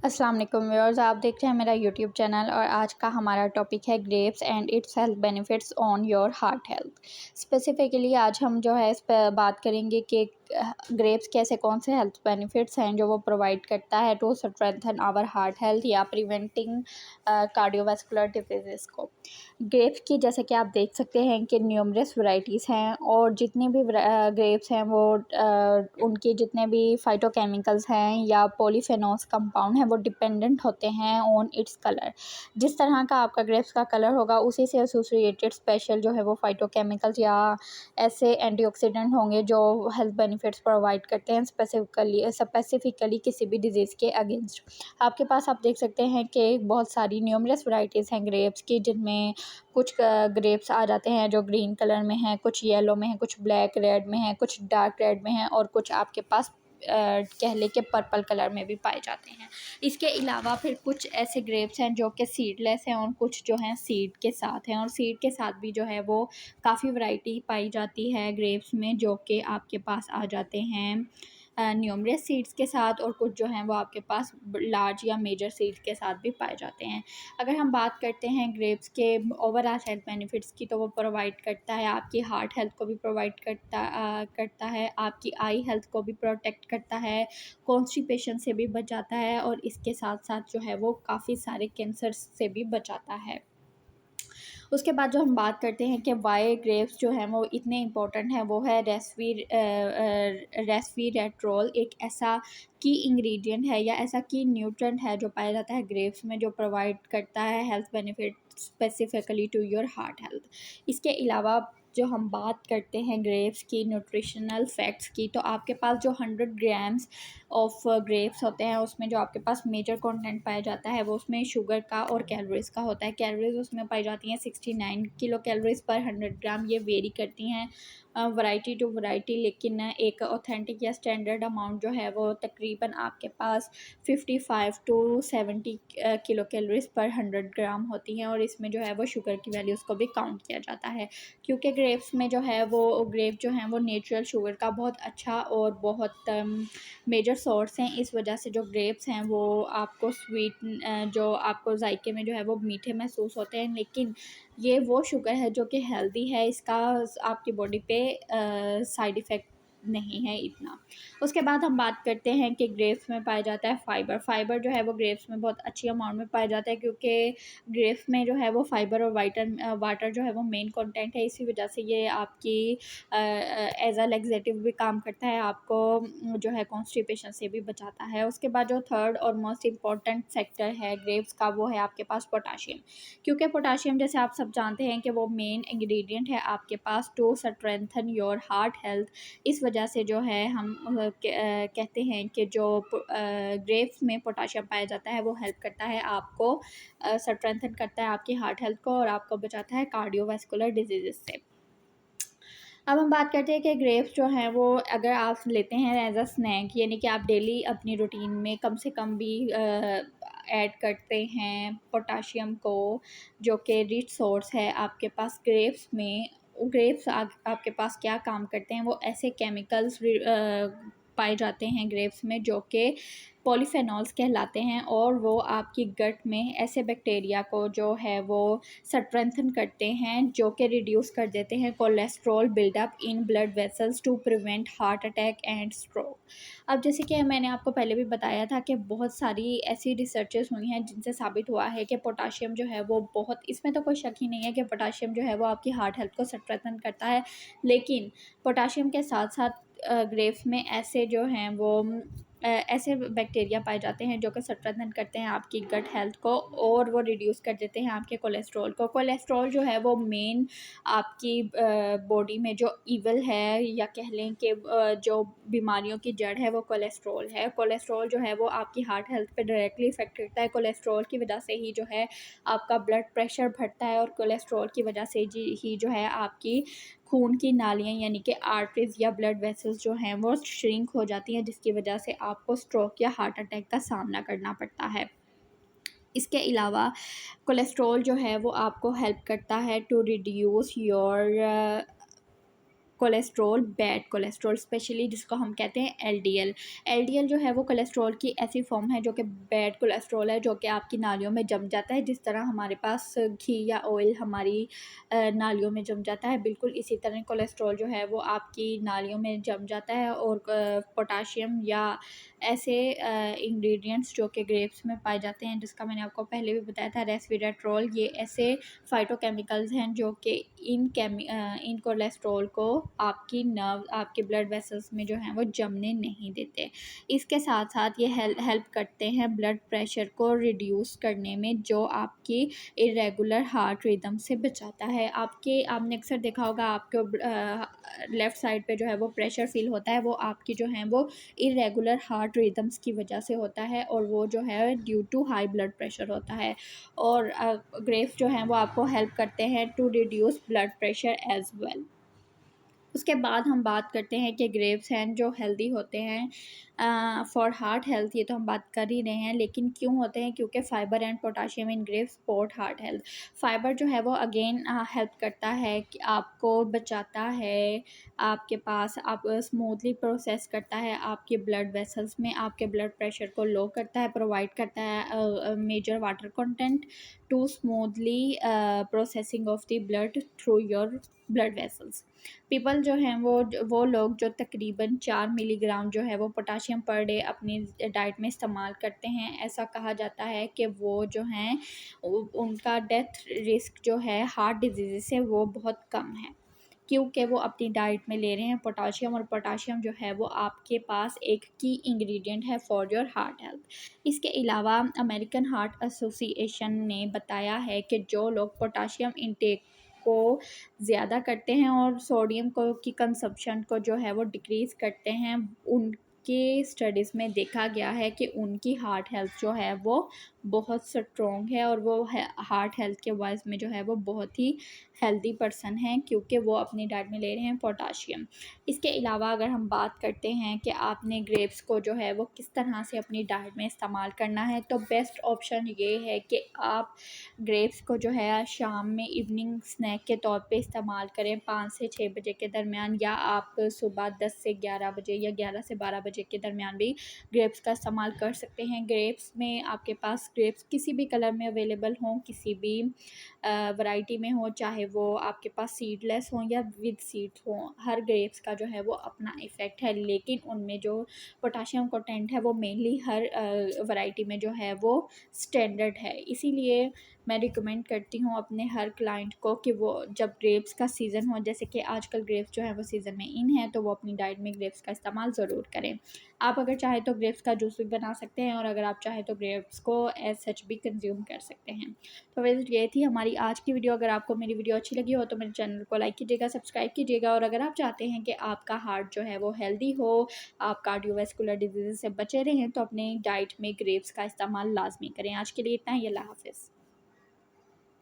अस्सलाम वालेकुम व्यूअर्स, आप देख रहे हैं मेरा यूट्यूब चैनल और आज का हमारा टॉपिक है grapes and it's health benefits on your heart health. Specifically आज हम जो है इस पर बात करेंगे कि ग्रेप्स कैसे कौन से हेल्थ बेनिफिट्स हैं जो वो प्रोवाइड करता है to strengthen our heart health या प्रिवेंटिंग कार्डियोवास्कुलर डिजीज़ को। ग्रेप्स की जैसे कि आप देख सकते हैं कि न्यूमरस वैरायटीज़ हैं और जितनी भी ग्रेप्स हैं वो उनके जितने भी फाइटोकेमिकल्स हैं या पॉलीफेनॉल्स कंपाउंड हैं वो डिपेंडेंट होते हैं ऑन इट्स कलर। जिस तरह का आपका ग्रेप्स का कलर होगा उसी से एसोसिएटेड स्पेशल जो है वो फाइटोकेमिकल्स या ऐसे एंटीऑक्सीडेंट होंगे जो हेल्थ बेनिफिट्स प्रोवाइड करते हैं स्पेसिफिकली किसी भी डिजीज़ के अगेंस्ट। आपके पास आप देख सकते हैं कि बहुत सारी न्यूमरस वैरायटीज़ हैं ग्रेप्स की, जिनमें कुछ ग्रेप्स आ जाते हैं जो ग्रीन कलर में हैं, कुछ येलो में हैं, कुछ ब्लैक रेड में हैं, कुछ डार्क रेड में हैं और कुछ आपके पास कह लें कि पर्पल कलर में भी पाए जाते हैं। इसके अलावा फिर कुछ ऐसे ग्रेप्स हैं जो कि सीडलेस हैं और कुछ जो हैं सीड के साथ हैं, और सीड के साथ भी जो है वो काफ़ी वैरायटी पाई जाती है ग्रेप्स में, जो कि आपके पास आ जाते हैं न्यूमरस सीड्स के साथ, और कुछ जो हैं वो आपके पास लार्ज या मेजर सीड्स के साथ भी पाए जाते हैं। अगर हम बात करते हैं ग्रेप्स के ओवरऑल हेल्थ बेनिफिट्स की, तो वो प्रोवाइड करता है आपकी हार्ट हेल्थ को भी प्रोवाइड करता है, आपकी आई हेल्थ को भी प्रोटेक्ट करता है, कॉन्स्टिपेशन से भी बचाता है और इसके साथ साथ जो है वो काफ़ी सारे कैंसर से भी बचाता है। उसके बाद जो हम बात करते हैं कि वाई ग्रेप्स जो हैं वो इतने इम्पोर्टेंट हैं, वो है रेस्वीरेट्रोल। एक ऐसा की इंग्रेडिएंट है या ऐसा की न्यूट्रेंट है जो पाया जाता है ग्रेप्स में, जो प्रोवाइड करता है health benefit specifically to your heart health. इसके अलावा जो हम बात करते हैं ग्रेप्स की न्यूट्रिशनल फैक्ट्स की, तो आपके पास जो 100 ग्राम्स ऑफ ग्रेप्स होते हैं उसमें जो आपके पास मेजर कंटेंट पाया जाता है वो उसमें शुगर का और कैलोरीज़ का होता है। कैलोरीज़ उसमें पाई जाती हैं 69 किलो कैलोरीज़ पर 100 ग्राम। ये वेरी करती हैं वैरायटी टू वैरायटी, लेकिन एक ऑथेंटिक या स्टैंडर्ड अमाउंट जो है वो तकरीबन आपके पास 55 टू 70 किलो कैलोरीज़ पर 100 ग्राम होती हैं, और इसमें जो है वो शुगर की वैल्यूज़ को भी काउंट किया जाता है, क्योंकि ग्रेप्स में जो है वो ग्रेप जो हैं वो नेचुरल शुगर का बहुत अच्छा और बहुत मेजर सोर्स हैं। इस वजह से जो ग्रेप्स हैं वो आपको जो आपको जायके में जो है वो मीठे महसूस होते हैं, लेकिन ये वो शुगर है जो कि हेल्दी है, इसका आपकी बॉडी पे साइड इफ़ेक्ट नहीं है इतना। उसके बाद हम बात करते हैं कि ग्रेप्स में पाया जाता है फ़ाइबर। फ़ाइबर जो है वो ग्रेप्स में बहुत अच्छी अमाउंट में पाया जाता है, क्योंकि ग्रेप्स में जो है वो फ़ाइबर और वाटर जो है वो मेन कंटेंट है। इसी वजह से ये आपकी एज अ लैक्सेटिव भी काम करता है, आपको जो है कॉन्स्टिपेशन से भी बचाता है। उसके बाद जो थर्ड और मोस्ट इम्पॉर्टेंट फैक्टर है ग्रेप्स का, वो है आपके पास पोटाशियम। क्योंकि पोटाशियम जैसे आप सब जानते हैं कि वो मेन इंग्रेडिएंट है आपके पास to strengthen your heart health. इस वजह से जो है हम कहते हैं कि जो ग्रेप्स में पोटाशियम पाया जाता है वो हेल्प करता है आपको, स्ट्रेंथन करता है आपकी हार्ट हेल्थ को और आपको बचाता है कार्डियोवास्कुलर डिजीज़ से। अब हम बात करते हैं कि ग्रेप्स जो हैं वो अगर आप लेते हैं एज अ स्नैक, यानी कि आप डेली अपनी रूटीन में कम से कम भी ऐड करते हैं पोटाशियम को, जो कि रिच सोर्स है आपके पास ग्रेप्स में। ग्रेप्स आपके पास क्या काम करते हैं, वो ऐसे केमिकल्स पाए जाते हैं ग्रेप्स में जो कि पॉलीफेनॉल्स कहलाते हैं, और वो आपकी गट में ऐसे बैक्टीरिया को जो है वो स्ट्रेंथन करते हैं, जो कि रिड्यूस कर देते हैं cholesterol buildup in blood vessels to prevent heart attack and stroke. अब जैसे कि मैंने आपको पहले भी बताया था कि बहुत सारी ऐसी रिसर्चेस हुई हैं जिनसे साबित हुआ है कि पोटाशियम जो है वो बहुत, इसमें तो कोई शक ही नहीं है कि पोटाशियम जो है वो आपकी हार्ट हेल्थ को स्ट्रेंथन करता है। लेकिन पोटाशियम के साथ साथ ग्रेप्स में ऐसे जो हैं वो ऐसे बैक्टीरिया पाए जाते हैं जो कि स्ट्रेंथन करते हैं आपकी गट हेल्थ को, और वो रिड्यूस कर देते हैं आपके कोलेस्ट्रॉल को। कोलेस्ट्रॉल जो है वो मेन आपकी बॉडी में जो ईवल है, या कह लें कि जो बीमारियों की जड़ है वो कोलेस्ट्रॉल है। कोलेस्ट्रॉल जो है वो आपकी हार्ट हेल्थ पे डायरेक्टली इफेक्ट करता है। कोलेस्ट्रॉल की वजह से ही जो है आपका ब्लड प्रेशर बढ़ता है, और कोलेस्ट्रॉल की वजह से ही जो है आपकी खून की नालियाँ यानी कि आर्टरीज़ या ब्लड वेसल्स जो हैं वो श्रिंक हो जाती हैं, जिसकी वजह से आपको स्ट्रोक या हार्ट अटैक का सामना करना पड़ता है। इसके अलावा कोलेस्ट्रॉल जो है वो आपको हेल्प करता है to reduce your cholesterol, bad cholesterol specially जिसको हम कहते हैं एलडीएल। एलडीएल जो है वो कोलेस्ट्रॉल की ऐसी फॉर्म है जो कि बैड कोलेस्ट्रॉल है, जो कि आपकी नालियों में जम जाता है। जिस तरह हमारे पास घी या ऑयल हमारी नालियों में जम जाता है, बिल्कुल इसी तरह कोलेस्ट्रॉल जो है वो आपकी नालियों में जम जाता है। और पोटाशियम या ऐसे इंग्रेडिएंट्स जो कि ग्रेप्स में पाए जाते हैं, जिसका मैंने आपको पहले भी बताया था, रेस्वेराट्रोल, ये ऐसे फाइटोकेमिकल्स हैं जो कि इन कोलेस्ट्रॉल को आपकी नर्व, आपके ब्लड वेसल्स में जो हैं वो जमने नहीं देते। इसके साथ साथ ये हेल्प करते हैं ब्लड प्रेशर को रिड्यूस करने में, जो आपकी इरेगुलर हार्ट रिदम से बचाता है। आपने अक्सर देखा होगा आपके लेफ़्ट साइड पे जो है वो प्रेशर फील होता है, वो आपकी जो है वो इरेगुलर हार्ट रिदम्स की वजह से होता है, और वो जो है due to high blood pressure होता है। और ग्रेप्स जो हैं वो आपको हेल्प करते हैं to reduce blood pressure as well. उसके बाद हम बात करते हैं कि ग्रेप्स हैं जो हेल्दी होते हैं फॉर हार्ट हेल्थ, ये तो हम बात कर ही रहे हैं, लेकिन क्यों होते हैं? क्योंकि fibre and potassium in grapes support heart health. Fibre जो है वो अगेन हेल्प करता है कि आपको बचाता है, आपके पास आप स्मूथली प्रोसेस करता है आपके ब्लड वेसल्स में, आपके ब्लड प्रेशर को लो करता है, प्रोवाइड करता है major water content to smoothly processing of the blood through your blood vessels. People जो हैं वो लोग जो तकरीबन 4 मिलीग्राम जो है वो पोटाशियम पर डे अपनी डाइट में इस्तेमाल करते हैं, ऐसा कहा जाता है कि वो जो हैं उनका डेथ रिस्क जो है हार्ट डिजीज़ से वो बहुत कम है, क्योंकि वो अपनी डाइट में ले रहे हैं पोटाशियम, और पोटाशियम जो है वो आपके पास एक की इंग्रेडिएंट है फॉर योर हार्ट हेल्थ। इसके अलावा अमेरिकन हार्ट एसोसिएशन ने बताया है कि जो लोग पोटाशियम इंटेक को ज़्यादा करते हैं और सोडियम को की कंजप्शन को जो है वो डिक्रीज़ करते हैं, उनके स्टडीज़ में देखा गया है कि उनकी हार्ट हेल्थ जो है वो बहुत स्ट्रॉन्ग है, और वो हार्ट हेल्थ के वाइज में जो है वो बहुत ही हेल्दी पर्सन हैं, क्योंकि वो अपनी डाइट में ले रहे हैं पोटाशियम। इसके अलावा अगर हम बात करते हैं कि आपने ग्रेप्स को जो है वो किस तरह से अपनी डाइट में इस्तेमाल करना है, तो बेस्ट ऑप्शन ये है कि आप ग्रेप्स को जो है शाम में इवनिंग स्नैक के तौर पे इस्तेमाल करें 5 से 6 बजे के दरमियान, या आप सुबह 10 से 11 बजे या 11 से 12 बजे के दरमियान भी ग्रेप्स का इस्तेमाल कर सकते हैं। ग्रेप्स में आपके पास ग्रेप्स किसी भी कलर में अवेलेबल हों, किसी भी वैरायटी में हो, चाहे वो आपके पास सीडलेस हों या विद सीड्स हों, हर ग्रेप्स का जो है वो अपना इफ़ेक्ट है, लेकिन उनमें जो पोटाशियम कंटेंट है वो मेनली हर वैरायटी में जो है वो स्टैंडर्ड है। इसीलिए मैं रिकमेंड करती हूँ अपने हर क्लाइंट को कि वो जब ग्रेप्स का सीज़न हो, जैसे कि आजकल ग्रेप्स जो है वो सीज़न में इन है, तो वो अपनी डाइट में ग्रेप्स का इस्तेमाल ज़रूर करें। आप अगर चाहें तो ग्रेप्स का जूस भी बना सकते हैं, और अगर आप चाहें तो ग्रेप्स को एज सच भी कंज्यूम कर सकते हैं। तो वैसे ये थी हमारी आज की वीडियो। अगर आपको मेरी वीडियो अच्छी लगी हो तो मेरे चैनल को लाइक कीजिएगा, सब्सक्राइब कीजिएगा, और अगर आप चाहते हैं कि आपका हार्ट जो है वो हेल्दी हो, आप कार्डियोवैस्कुलर डिजीज़ से बचे रहें, तो अपनी डाइट में ग्रेप्स का इस्तेमाल लाजमी करें। आज के लिए इतना ही, अल्लाह हाफ़िज़।